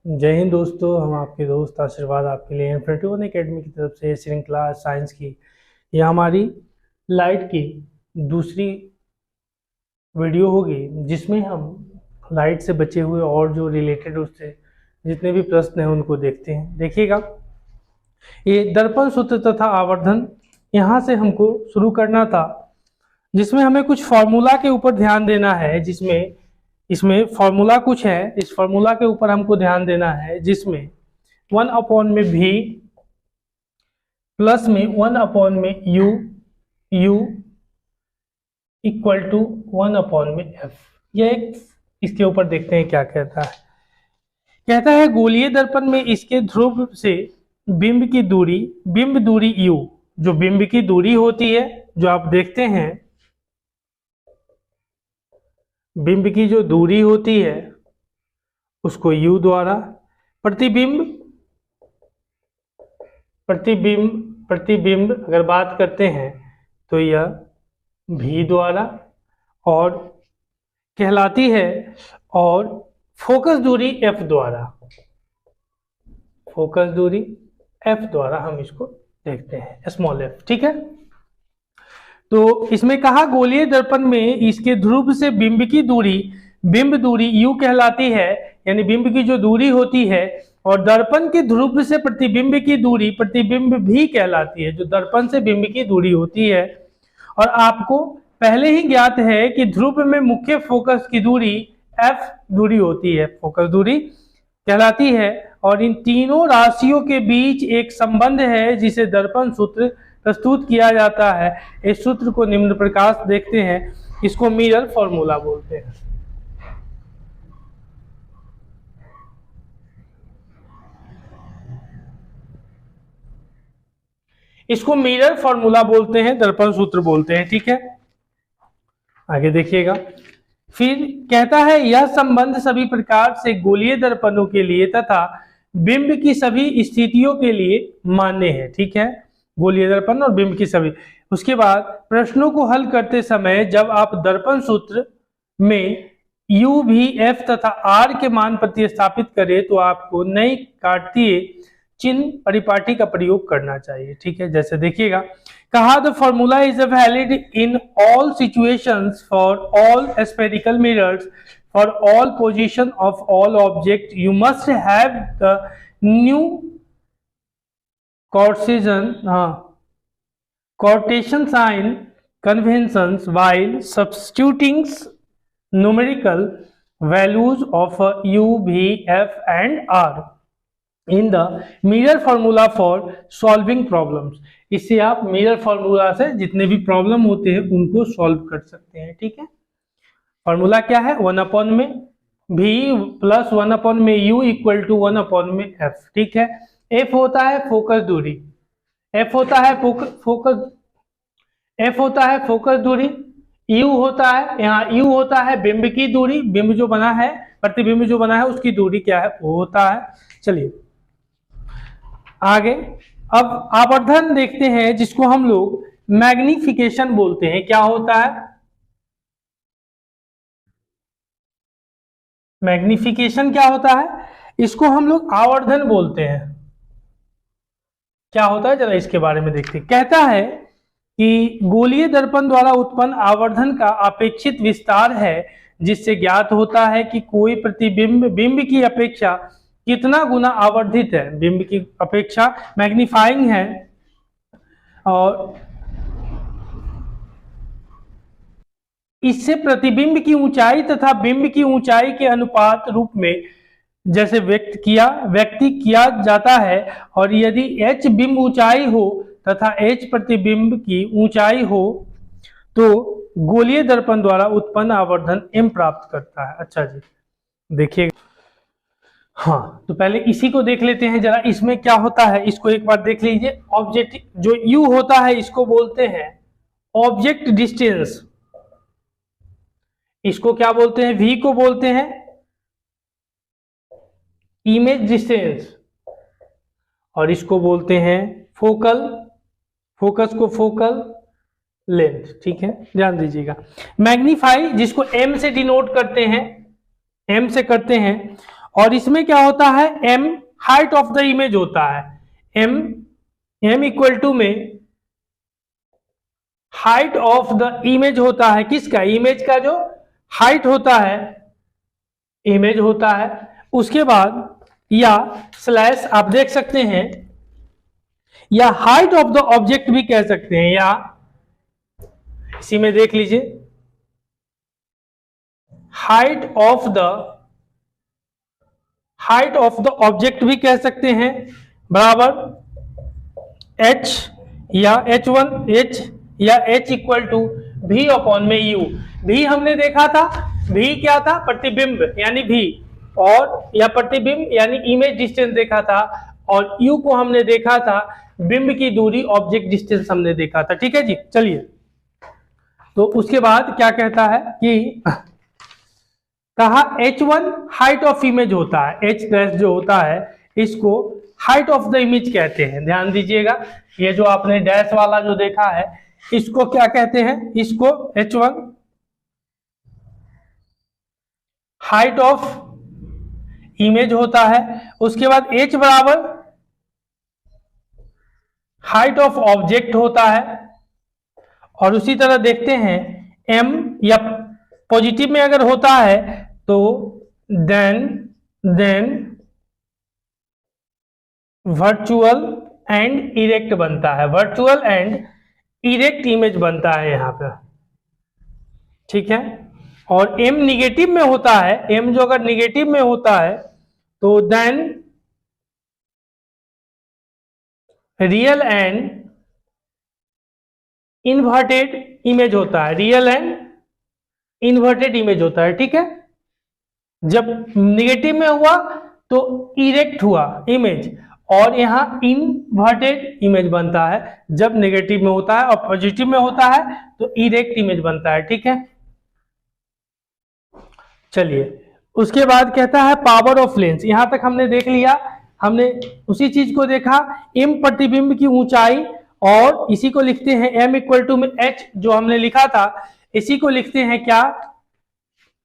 जय हिंद दोस्तों, हम आपके दोस्त आशीर्वाद आपके लिए इन्फिनिटी वन एकेडमी की तरफ से श्रृंखला साइंस की यह हमारी लाइट की दूसरी वीडियो होगी, जिसमें हम लाइट से बचे हुए और जो रिलेटेड उससे जितने भी प्रश्न हैं उनको देखते हैं। देखिएगा, ये दर्पण सूत्र तथा आवर्धन यहाँ से हमको शुरू करना था, जिसमें हमें कुछ फॉर्मूला के ऊपर ध्यान देना है। इसमें फॉर्मूला कुछ है, इस फॉर्मूला के ऊपर हमको ध्यान देना है, जिसमें 1 में भी प्लस में 1 में यू इक्वल टू 1 में एफ। यह एक इसके ऊपर देखते हैं क्या कहता है। कहता है गोलीय दर्पण में इसके ध्रुव से बिंब की दूरी यू, जो बिंब की दूरी होती है, जो आप देखते हैं बिंब की जो दूरी होती है उसको u द्वारा, प्रतिबिंब अगर बात करते हैं तो यह v द्वारा और कहलाती है, और फोकस दूरी f द्वारा हम इसको देखते हैं, स्मॉल f। ठीक है, तो इसमें कहा गोलीय दर्पण में इसके ध्रुव से बिंब दूरी u कहलाती है, यानी बिंब की जो दूरी होती है, और दर्पण के ध्रुव से प्रतिबिंब की दूरी प्रतिबिंब भी कहलाती है, जो दर्पण से बिंब की दूरी होती है। और आपको पहले ही ज्ञात है कि ध्रुव में मुख्य फोकस की दूरी f दूरी होती है, फोकस दूरी कहलाती है। और इन तीनों राशियों के बीच एक संबंध है जिसे दर्पण सूत्र प्रस्तुत किया जाता है। इस सूत्र को निम्न प्रकार देखते हैं, इसको मिरर फॉर्मूला बोलते हैं। इसको मिरर फॉर्मूला बोलते हैं, दर्पण सूत्र बोलते हैं। ठीक है, आगे देखिएगा। फिर कहता है यह संबंध सभी प्रकार से गोलीय दर्पणों के लिए तथा बिंब की सभी स्थितियों के लिए मान्य है। ठीक है, गोलीय दर्पण और बिंब की सभी। उसके बाद प्रश्नों को हल करते समय जब आप दर्पण सूत्र में u, v, f तथा r के मान प्रतिस्थापित करें तो आपको नई काटतीय चिन्ह परिपाटी का प्रयोग करना चाहिए। ठीक है, जैसे देखिएगा, कहा the formula is valid in all situations for all spherical mirrors for all position of all object you must have the new Cartesian sign conventions while substituting numerical values of u, v, f and r in the mirror formula for solving problems। इससे आप mirror formula से जितने भी problem होते हैं उनको solve कर सकते हैं। ठीक है, फॉर्मूला क्या है? 1 में v प्लस 1 में u इक्वल टू 1 में f। ठीक है, f होता है फोकस दूरी, f होता है फोकस दूरी, u होता है, यहाँ u होता है बिंब की दूरी, बिंब जो बना है, प्रतिबिंब जो बना है उसकी दूरी क्या है? वो होता है। चलिए आगे, अब आवर्धन देखते हैं, जिसको हम लोग मैग्निफिकेशन बोलते हैं। क्या होता है मैग्निफिकेशन? क्या होता है? इसको हम लोग आवर्धन बोलते हैं। क्या होता है, जरा इसके बारे में देखते हैं। कहता है कि गोलीय दर्पण द्वारा उत्पन्न आवर्धन का अपेक्षित विस्तार है, जिससे ज्ञात होता है कि कोई प्रतिबिंब बिंब की अपेक्षा कितना गुना आवर्धित है, बिंब की अपेक्षा मैग्नीफाइंग है। और इससे प्रतिबिंब की ऊंचाई तथा बिंब की ऊंचाई के अनुपात रूप में जैसे व्यक्त किया जाता है। और यदि h बिंब ऊंचाई हो तथा h प्रतिबिंब की ऊंचाई हो तो गोलीय दर्पण द्वारा उत्पन्न आवर्धन m प्राप्त करता है। अच्छा जी, देखिए, हाँ, तो पहले इसी को देख लेते हैं जरा, इसमें क्या होता है इसको एक बार देख लीजिए। ऑब्जेक्ट जो u होता है इसको बोलते हैं ऑब्जेक्ट डिस्टेंस, इसको क्या बोलते हैं? v को बोलते हैं इमेज डिस्टेंस, और इसको बोलते हैं फोकस को फोकल लेंथ। ठीक है, ध्यान दीजिएगा। मैग्नीफाई जिसको m से डिनोट करते हैं, और इसमें क्या होता है, m height of the image होता है। m इक्वल टू में हाइट ऑफ द इमेज होता है, किसका, इमेज का जो हाइट होता है, इमेज होता है। उसके बाद या स्लैश आप देख सकते हैं, या हाइट ऑफ द ऑब्जेक्ट भी कह सकते हैं, या इसी में देख लीजिए हाइट ऑफ द ऑब्जेक्ट भी कह सकते हैं, बराबर h या h1 h या h equal to v upon में u। v हमने देखा था, v क्या था, प्रतिबिंब यानी v, और या प्रतिबिंब यानी इमेज डिस्टेंस देखा था, और u को हमने देखा था बिंब की दूरी, ऑब्जेक्ट डिस्टेंस हमने देखा था। ठीक है जी, चलिए। तो उसके बाद क्या कहता है कि कहा h1 हाइट ऑफ इमेज होता है, h डैश जो होता है इसको हाइट ऑफ द इमेज कहते हैं। ध्यान दीजिएगा, ये जो आपने डैश वाला जो देखा है इसको क्या कहते हैं, इसको h1 हाइट ऑफ इमेज होता है। उसके बाद h बराबर हाइट ऑफ ऑब्जेक्ट होता है, और उसी तरह देखते हैं m या पॉजिटिव में अगर होता है तो देन वर्चुअल एंड इरेक्ट बनता है, वर्चुअल एंड इरेक्ट इमेज बनता है यहां पर। ठीक है, और m निगेटिव में होता है, m जो अगर निगेटिव में होता है तो then real and inverted image होता है, रियल एंड इन्वर्टेड इमेज होता है। ठीक है, जब निगेटिव में हुआ तो इरेक्ट हुआ इमेज, और यहां इन्वर्टेड इमेज बनता है जब नेगेटिव में होता है, और पॉजिटिव में होता है तो इरेक्ट इमेज बनता है। ठीक है, चलिए। उसके बाद कहता है पावर ऑफ लेंस। यहां तक हमने देख लिया, हमने उसी चीज को देखा, m प्रतिबिंब की ऊंचाई, और इसी को लिखते हैं m इक्वल टू में h जो हमने लिखा था, इसी को लिखते हैं क्या,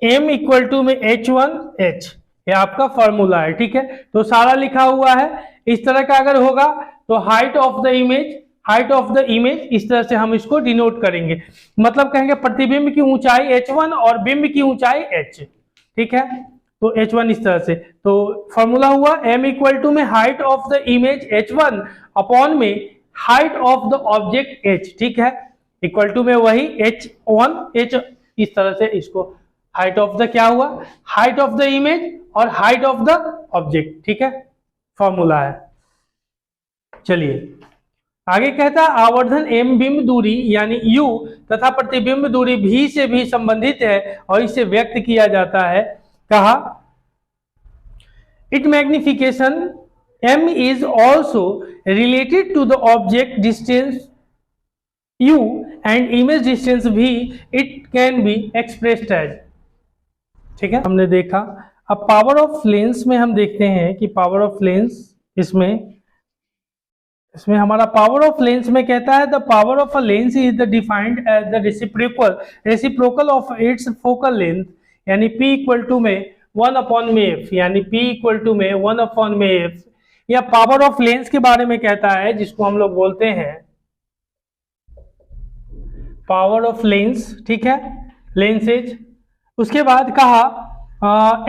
m इक्वल टू में h1h, ये आपका फॉर्मूला है। ठीक है, तो सारा लिखा हुआ है। इस तरह का अगर होगा तो हाइट ऑफ द इमेज इस तरह से हम इसको डिनोट करेंगे, मतलब कहेंगे प्रतिबिंब की ऊंचाई h1 और बिंब की ऊंचाई h। ठीक है, तो h1 इस तरह से, तो फॉर्मूला हुआ m इक्वल टू में height of the image h1 upon में height of the object h। ठीक है, इक्वल टू में वही h1 h, इस तरह से इसको हाइट ऑफ द क्या हुआ, हाइट ऑफ द इमेज और हाइट ऑफ द ऑब्जेक्ट। ठीक है, फॉर्मूला है। चलिए आगे कहता है आवर्धन m बिंब दूरी यानी u तथा प्रतिबिंब दूरी v से भी संबंधित है और इसे व्यक्त किया जाता है। कहा it magnification m is also related to the object distance u and image distance v, it can be expressed as। ठीक है, हमने देखा। अब पावर ऑफ लेंस में हम देखते हैं कि पावर ऑफ लेंस इसमें हमारा पावर ऑफ लेंस में कहता है the power of a lens is the defined as the reciprocal of its focal length, यानी p इक्वल टू में 1 अपॉन में f, यानी p इक्वल टू में 1 अपॉन में f। या पावर ऑफ लेंस के बारे में कहता है जिसको हम लोग बोलते हैं पावर ऑफ लेंस। ठीक है, लेंसेज। उसके बाद कहा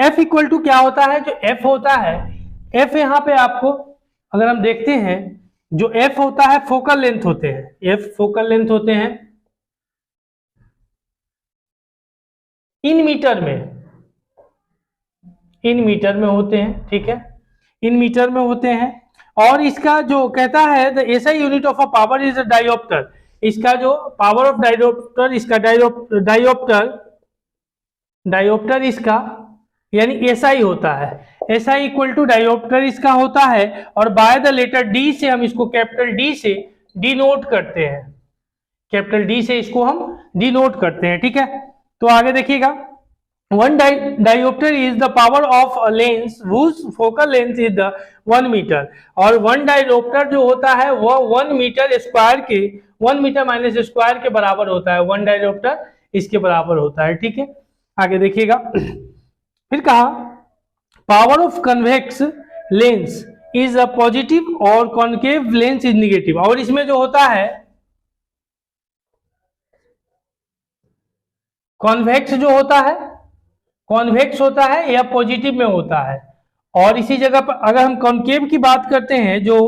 f इक्वल टू क्या होता है, जो f होता है, f यहाँ पे आपको अगर हम देखते हैं जो f होता है फोकल लेंथ होते हैं, f फोकल लेंथ होते हैं इन मीटर में होते हैं। ठीक है, इन मीटर में होते हैं। और इसका जो कहता है the SI unit of a power is a dioptre, इसका जो पावर ऑफ डायोप्टर, इसका डायोप्टर इसका यानी एसआई होता है, एसआई इक्वल टू डायोप्टर इसका होता है, और बाय द लेटर डी से हम इसको कैपिटल डी से डिनोट करते हैं, कैपिटल डी से इसको हम डिनोट करते हैं। ठीक है, तो आगे देखिएगा one dioptre is the power of a lens whose focal length is the 1 metre, और वन डायोप्टर जो होता है वह 1 मीटर स्क्वायर के 1 मीटर माइनस स्क्वायर के बराबर होता है, वन डायोप्टर इसके बराबर होता है। ठीक है, आगे देखिएगा फिर कहा power of convex lens is a positive और कॉन्केव लेंस इज निगेटिव। और इसमें जो होता है कॉन्वेक्स जो होता है, कॉन्वेक्स होता है या पॉजिटिव में होता है। और इसी जगह पर अगर हम कॉन्केव की बात करते हैं, जो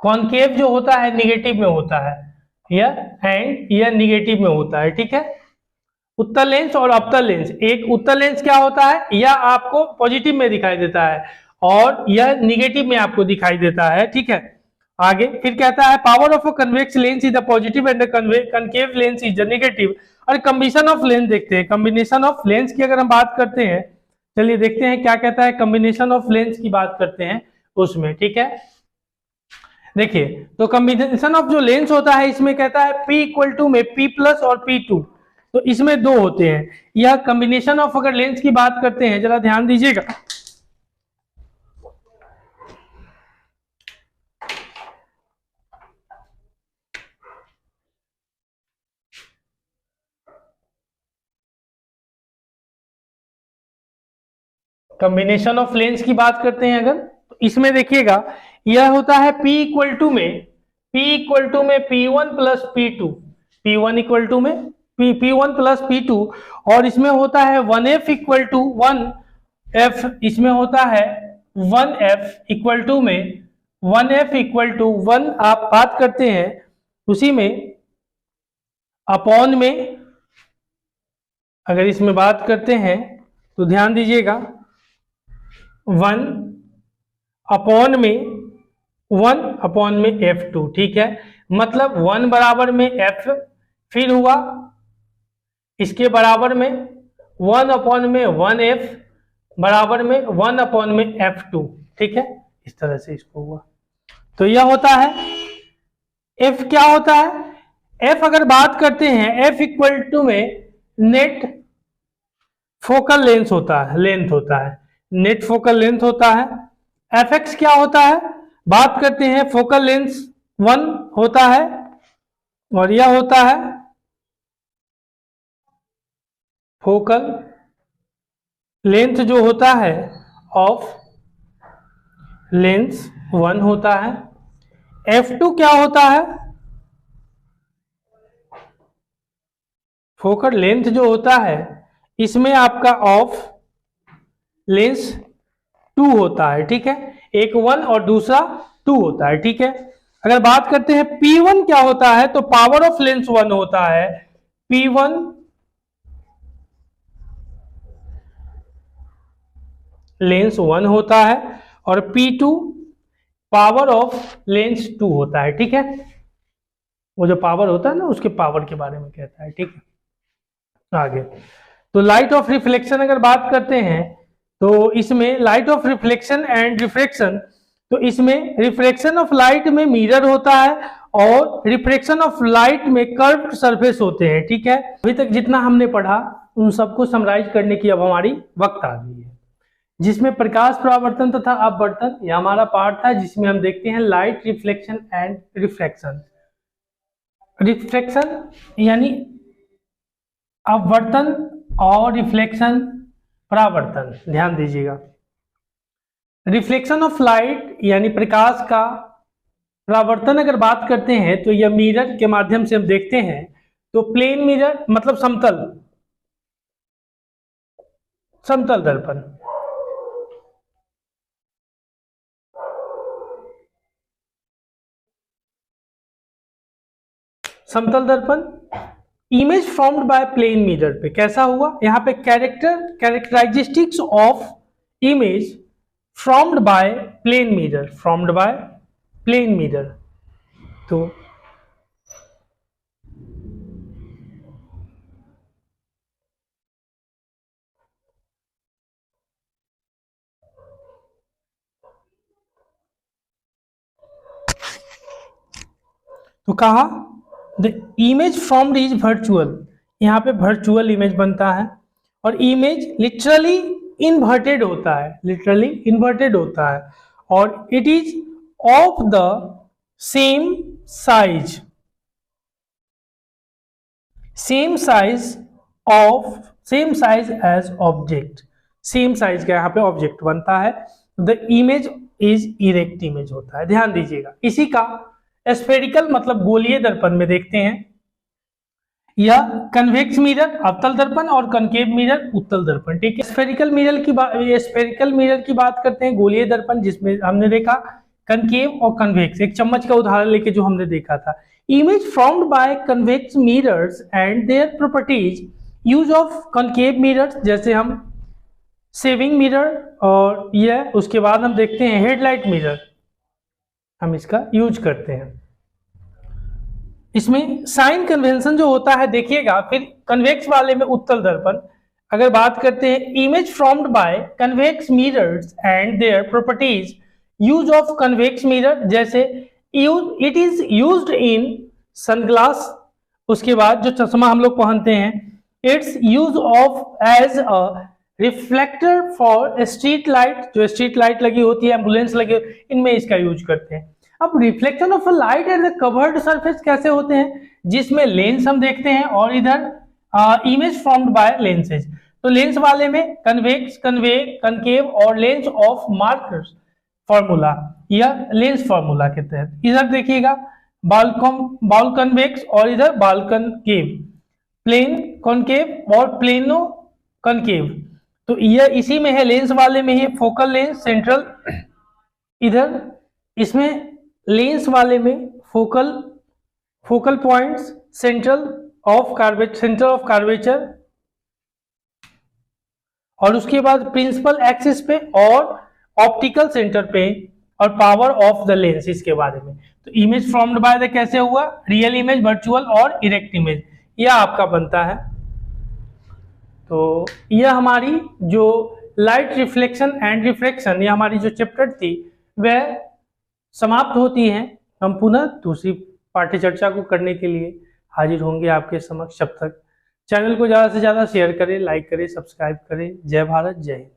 कॉन्केव जो होता है निगेटिव में होता है, यह निगेटिव में होता है, ठीक है। उत्तल लेंस और अवतल लेंस, एक उत्तल लेंस क्या होता है, यह आपको पॉजिटिव में दिखाई देता है और यह निगेटिव में आपको दिखाई देता है, ठीक है। आगे फिर कहता है power of a convex lens is the positive and the concave lens is the negative. और कॉम्बिनेशन ऑफ लेंस देखते हैं, कॉम्बिनेशन ऑफ लेंस की अगर हम बात करते हैं, चलिए देखते हैं क्या कहता है, कॉम्बिनेशन ऑफ लेंस की बात करते हैं उसमें, ठीक है। देखिए तो कॉम्बिनेशन ऑफ जो लेंस होता है इसमें कहता है P इक्वल टू में P+ और P2, तो इसमें दो होते हैं। यह कॉम्बिनेशन ऑफ अगर लेंस की बात करते हैं, जरा ध्यान दीजिएगा, कॉम्बिनेशन ऑफ लेंस की बात करते हैं अगर, तो इसमें देखिएगा यह होता है P इक्वल टू में P1 plus P2, P1 equal to में P1 प्लस P2, और इसमें होता है 1F इक्वल टू 1F, इसमें होता है 1F इक्वल टू में 1F इक्वल टू 1 आप बात करते हैं, उसी में अपॉन में अगर इसमें बात करते हैं तो ध्यान दीजिएगा 1 अपॉन में F2, ठीक है। मतलब 1 बराबर में F, फिर हुआ इसके बराबर में 1 अपॉन में 1F बराबर में 1 अपॉन में F2, ठीक है। इस तरह से इसको हुआ, तो यह होता है F। क्या होता है F, अगर बात करते हैं F इक्वल टू में नेट फोकल लेंथ होता है, नेट फोकल लेंथ होता है। Fx क्या होता है, बात करते हैं फोकल लेंथ 1 होता है, और यह होता है फोकल लेंथ जो होता है ऑफ लेंस 1 होता है। F2 क्या होता है, फोकल लेंथ जो होता है इसमें आपका ऑफ लेंस 2 होता है, ठीक है। एक 1 और दूसरा 2 होता है, ठीक है। अगर बात करते हैं P1 क्या होता है, तो पावर ऑफ लेंस 1 होता है, P1 लेंस 1 होता है, और P2 पावर ऑफ लेंस 2 होता है, ठीक है। वो जो पावर होता है ना, उसके पावर के बारे में कहता है, ठीक है। आगे तो लाइट ऑफ रिफ्लेक्शन अगर बात करते हैं, तो इसमें light of reflection and refraction, तो इसमें रिफ्लेक्शन ऑफ लाइट में मिरर होता है और रिफ्रैक्शन ऑफ लाइट में कर्व्ड सरफेस होते हैं, ठीक है। अभी तक जितना हमने पढ़ा उन सबको समराइज करने की अब हमारी वक्त आ गई है, जिसमें प्रकाश परावर्तन तथा अपवर्तन, यह हमारा पार्ट था, जिसमें हम देखते हैं light reflection and refraction. Refraction यानी अपवर्तन और रिफ्लेक्शन परावर्तन, ध्यान दीजिएगा। रिफ्लेक्शन ऑफ लाइट यानी प्रकाश का परावर्तन अगर बात करते हैं, तो यह मिरर के माध्यम से हम देखते हैं, तो प्लेन मिरर मतलब समतल दर्पण, समतल दर्पण image formed by plane mirror पे कैसा हुआ, यहाँ पे characteristics of image formed by plane mirror, तो कहा the image formed is virtual, यहाँ पे वर्चुअल इमेज बनता है, और इमेज लिटरली इन्वर्टेड होता है, और it is of the same size as object, same size का यहाँ पे ऑब्जेक्ट बनता है। The image is erect image होता है, ध्यान दीजिएगा। इसी का स्फेरिकल मतलब गोलीय दर्पण में देखते हैं, या कन्वेक्स मिरर अवतल दर्पण और कनकेव मिरर उत्तल दर्पण, ठीक है। स्फेरिकल मिरर की बात करते हैं, गोलीय दर्पण जिसमें हमने देखा कनकेव और कन्वेक्स, एक चम्मच का उदाहरण लेके जो हमने देखा था। Image formed by convex mirrors and their properties, use of concave mirrors जैसे हम सेविंग मिरर, और यह उसके बाद हम देखते हैं हेडलाइट मिरर, हम इसका यूज करते हैं। इसमें साइन कन्वेंशन जो होता है देखिएगा। फिर कन्वेक्स वाले में उत्तल दर्पण, अगर बात करते हैं image formed by convex mirrors and their properties, use of convex mirror जैसे it is used in sunglass, उसके बाद जो चश्मा हम लोग पहनते हैं, it's use of as a reflector for street light, जो स्ट्रीट लाइट लगी होती है, एम्बुलेंस लगे, इनमें इसका यूज करते हैं। अब reflection of light at the curved surface कैसे होते हैं, जिसमें लेंस हम देखते हैं और इधर इमेज फॉर्म्ड बाय लेंसेज। तो लेंस वाले में कन्वेक्स, कनकेव और लेंस ऑफ मार्कर्स फॉर्मूला या लेंस फॉर्मूला के तहत। इधर देखिएगा बाल कन्वेक्स और इधर बाल कनकेव, प्लेन कॉनकेव और प्लेनो कनकेव। तो यह इसी में है, लेंस वाले में ही फोकल लेंस, सेंट्रल, इधर इसमें लेंस वाले में focal points, centre of curvature, और उसके बाद प्रिंसिपल एक्सिस पे और ऑप्टिकल सेंटर पे, और पावर ऑफ द लेंस इसके बारे में। तो इमेज फॉर्म्ड बाय द कैसे हुआ, रियल इमेज, वर्चुअल और इरेक्ट इमेज, यह आपका बनता है। तो यह हमारी जो लाइट रिफ्लेक्शन एंड रिफ्रैक्शन, यह हमारी जो चैप्टर थी वह समाप्त होती है। हम पुनः दूसरी पाठ्य चर्चा को करने के लिए हाजिर होंगे आपके समक्ष। जब तक चैनल को ज़्यादा से ज़्यादा शेयर करें, लाइक करें, सब्सक्राइब करें। जय भारत, जय हिंद।